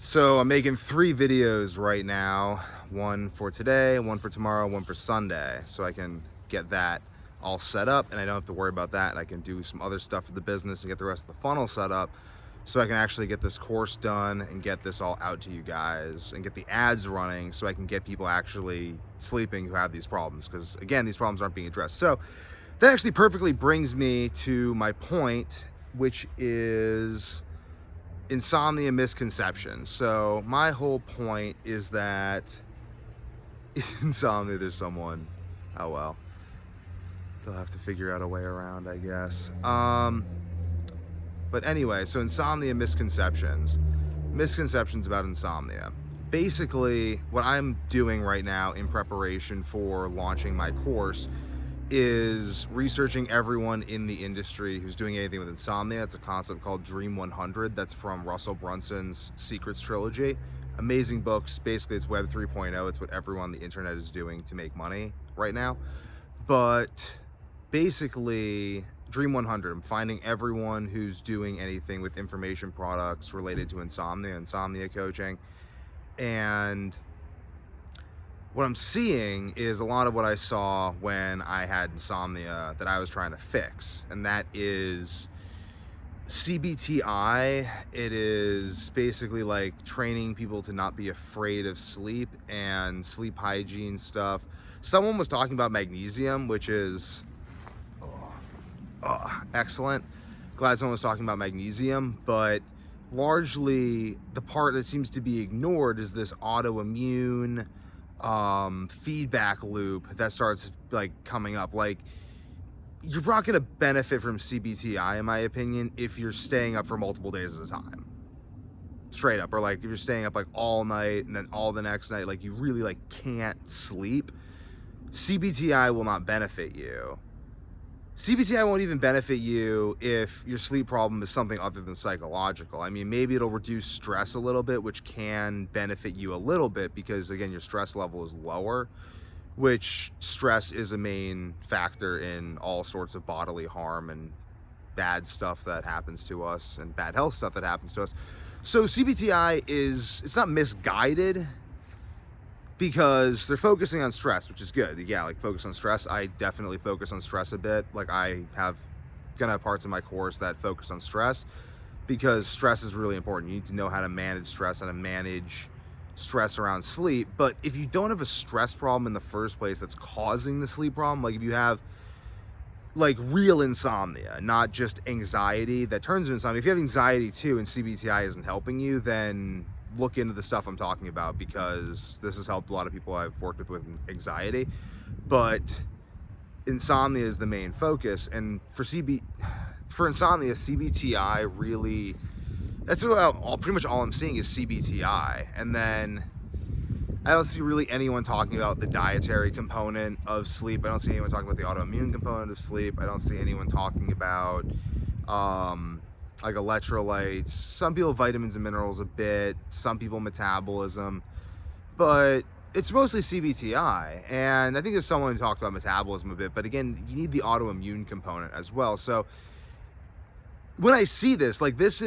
So I'm making 3 videos right now, one for today, one for tomorrow, one for Sunday, so I can get that all set up and I don't have to worry about that, and I can do some other stuff for the business and get the rest of the funnel set up so I can actually get this course done and get this all out to you guys and get the ads running so I can get people actually sleeping who have these problems, because again, these problems aren't being addressed. So that actually perfectly brings me to my point, which is insomnia misconceptions. So my whole point is that insomnia, there's someone, oh well, they'll have to figure out a way around, I guess. But anyway, so insomnia misconceptions about insomnia. Basically, what I'm doing right now in preparation for launching my course is researching everyone in the industry who's doing anything with insomnia. It's a concept called Dream 100. That's from Russell Brunson's Secrets trilogy. Amazing books. Basically, it's Web 3.0. It's what everyone on the internet is doing to make money right now. But basically, Dream 100, I'm finding everyone who's doing anything with information products related to insomnia coaching. And what I'm seeing is a lot of what I saw when I had insomnia that I was trying to fix, and that is CBTI. It is basically like training people to not be afraid of sleep and sleep hygiene stuff. Someone was talking about magnesium, which is excellent. Glad someone was talking about magnesium, but largely the part that seems to be ignored is this autoimmune feedback loop that starts like coming up. Like, you're not going to benefit from CBTI, in my opinion, if you're staying up for multiple days at a time, straight up, or like if you're staying up like all night and then all the next night, like you really like can't sleep. CBTI will not benefit you. CBTI won't even benefit you if your sleep problem is something other than psychological. I mean, maybe it'll reduce stress a little bit, which can benefit you a little bit because, again, your stress level is lower, which stress is a main factor in all sorts of bodily harm and bad stuff that happens to us and bad health stuff that happens to us. So CBTI it's not misguided, because they're focusing on stress, which is good. Yeah, like focus on stress. I definitely focus on stress a bit. Like gonna have parts of my course that focus on stress, because stress is really important. You need to know how to manage stress, how to manage stress around sleep. But if you don't have a stress problem in the first place that's causing the sleep problem, like if you have like real insomnia, not just anxiety that turns into insomnia. If you have anxiety too and CBTI isn't helping you, then look into the stuff I'm talking about, because this has helped a lot of people I've worked with anxiety. But insomnia is the main focus, and for insomnia, CBTI really, that's about pretty much all I'm seeing is CBTI. And then I don't see really anyone talking about the dietary component of sleep. I don't see anyone talking about the autoimmune component of sleep. I don't see anyone talking about like electrolytes. Some people vitamins and minerals a bit, some people metabolism, but it's mostly CBTI. And I think there's someone who talked about metabolism a bit, but again, you need the autoimmune component as well. So when I see this, like it's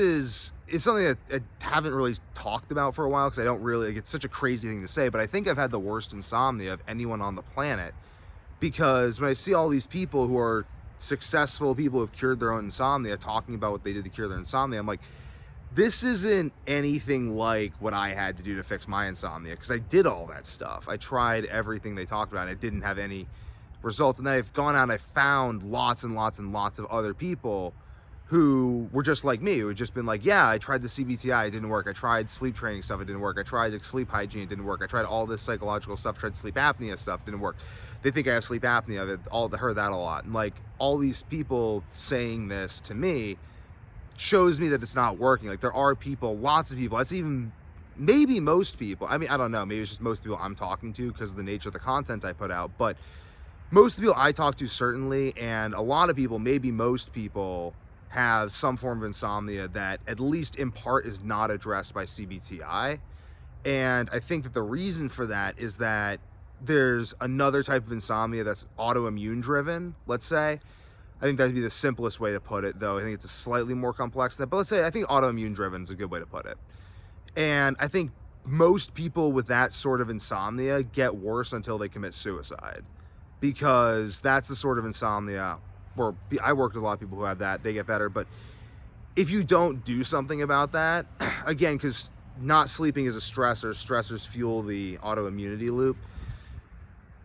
something that I haven't really talked about for a while, because I don't really, like, it's such a crazy thing to say, but I think I've had the worst insomnia of anyone on the planet, because when I see all these people who are successful people who have cured their own insomnia talking about what they did to cure their insomnia, I'm like, this isn't anything like what I had to do to fix my insomnia, because I did all that stuff. I tried everything they talked about and it didn't have any results. And then I've gone out and I found lots and lots and lots of other people who were just like me, who had just been like, yeah, I tried the CBTI, it didn't work. I tried sleep training stuff, it didn't work. I tried the sleep hygiene, it didn't work. I tried all this psychological stuff, tried sleep apnea stuff, didn't work. They think I have sleep apnea. I heard that a lot. And like all these people saying this to me shows me that it's not working. Like there are people, lots of people, that's even maybe most people. I mean, I don't know, maybe it's just most people I'm talking to because of the nature of the content I put out. But most of the people I talk to, certainly, and a lot of people, maybe most people, have some form of insomnia that at least in part is not addressed by CBTI. And I think that the reason for that is that there's another type of insomnia that's autoimmune driven, let's say. I think that'd be the simplest way to put it, though. I think it's a slightly more complex than that. But let's say, I think autoimmune driven is a good way to put it. And I think most people with that sort of insomnia get worse until they commit suicide, because that's the sort of insomnia where I worked with a lot of people who have that. They get better. But if you don't do something about that, again, because not sleeping is a stressor, stressors fuel the autoimmunity loop.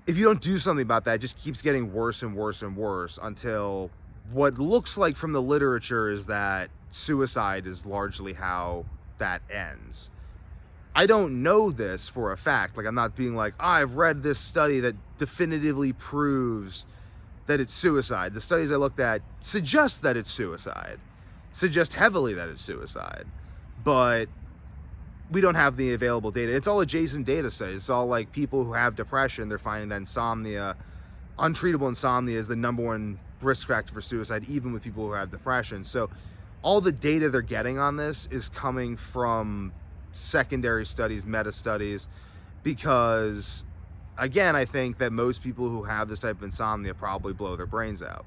If you don't do something about that, it just keeps getting worse and worse and worse until what looks like from the literature is that suicide is largely how that ends. I don't know this for a fact. Like, I'm not being like, I've read this study that definitively proves that it's suicide. The studies I looked at suggest that it's suicide, suggest heavily that it's suicide, but we don't have the available data. It's all adjacent data sets. It's all like people who have depression, they're finding that insomnia, untreatable insomnia, is the #1 risk factor for suicide, even with people who have depression. So all the data they're getting on this is coming from secondary studies, meta studies, because again, I think that most people who have this type of insomnia probably blow their brains out.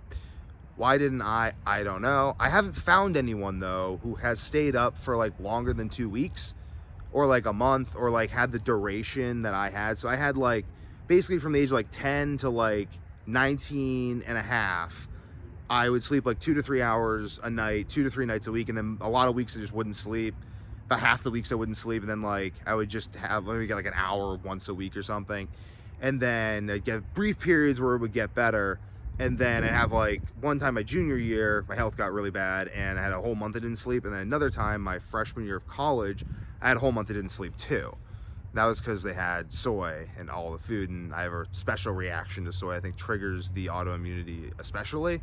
Why didn't I don't know. I haven't found anyone though who has stayed up for like longer than 2 weeks or like a month, or like had the duration that I had. So I had like basically from the age of like 10 to like 19 and a half, I would sleep like 2 to 3 hours a night, 2 to 3 nights a week. And then a lot of weeks I just wouldn't sleep. About half the weeks I wouldn't sleep. And then like I would just have maybe get like an hour once a week or something. And then I'd get brief periods where it would get better. And then I'd have like one time my junior year, my health got really bad and I had a whole month I didn't sleep. And then another time, my freshman year of college, I had a whole month I didn't sleep too. That was because they had soy and all the food, and I have a special reaction to soy. I think triggers the autoimmunity especially.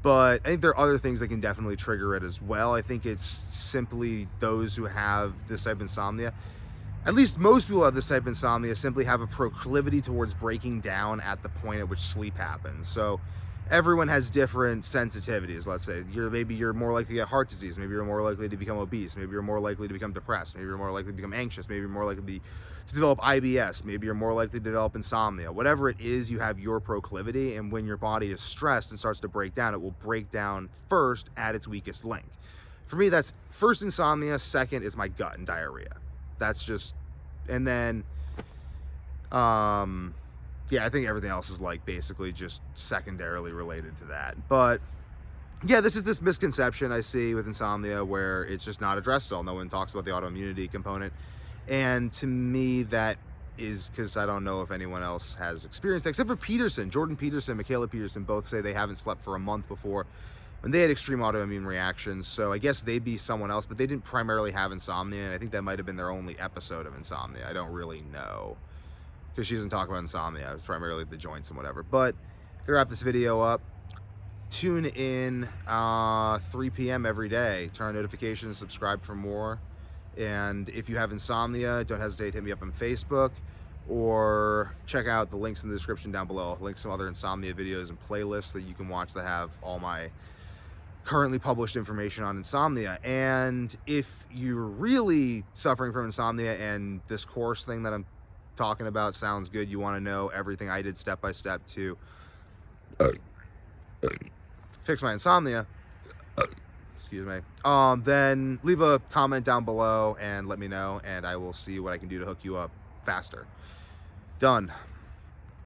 But I think there are other things that can definitely trigger it as well. I think it's simply those who have this type of insomnia, at least most people who have this type of insomnia, simply have a proclivity towards breaking down at the point at which sleep happens. So everyone has different sensitivities. Let's say maybe you're more likely to get heart disease, maybe you're more likely to become obese, maybe you're more likely to become depressed, maybe you're more likely to become anxious, maybe you're more likely to develop IBS, maybe you're more likely to develop insomnia. Whatever it is, you have your proclivity, and when your body is stressed and starts to break down, it will break down first at its weakest link. For me, that's first insomnia, second is my gut and diarrhea. That's just, and then yeah, I think everything else is like basically just secondarily related to that. But yeah, this is this misconception I see with insomnia where it's just not addressed at all. No one talks about the autoimmunity component. And to me, that is because I don't know if anyone else has experienced that, except for Peterson. Jordan Peterson, Michaela Peterson both say they haven't slept for a month before when they had extreme autoimmune reactions. So I guess they'd be someone else, but they didn't primarily have insomnia. And I think that might have been their only episode of insomnia. I don't really know, because she doesn't talk about insomnia. It was primarily the joints and whatever. But to wrap this video up, tune in 3 p.m. every day. Turn on notifications, subscribe for more. And if you have insomnia, don't hesitate to hit me up on Facebook, or check out the links in the description down below. Links to some other insomnia videos and playlists that you can watch that have all my currently published information on insomnia. And if you're really suffering from insomnia and this course thing that I'm talking about sounds good, you want to know everything I did step by step to fix my insomnia, excuse me, then leave a comment down below and let me know, and I will see what I can do to hook you up faster. Done.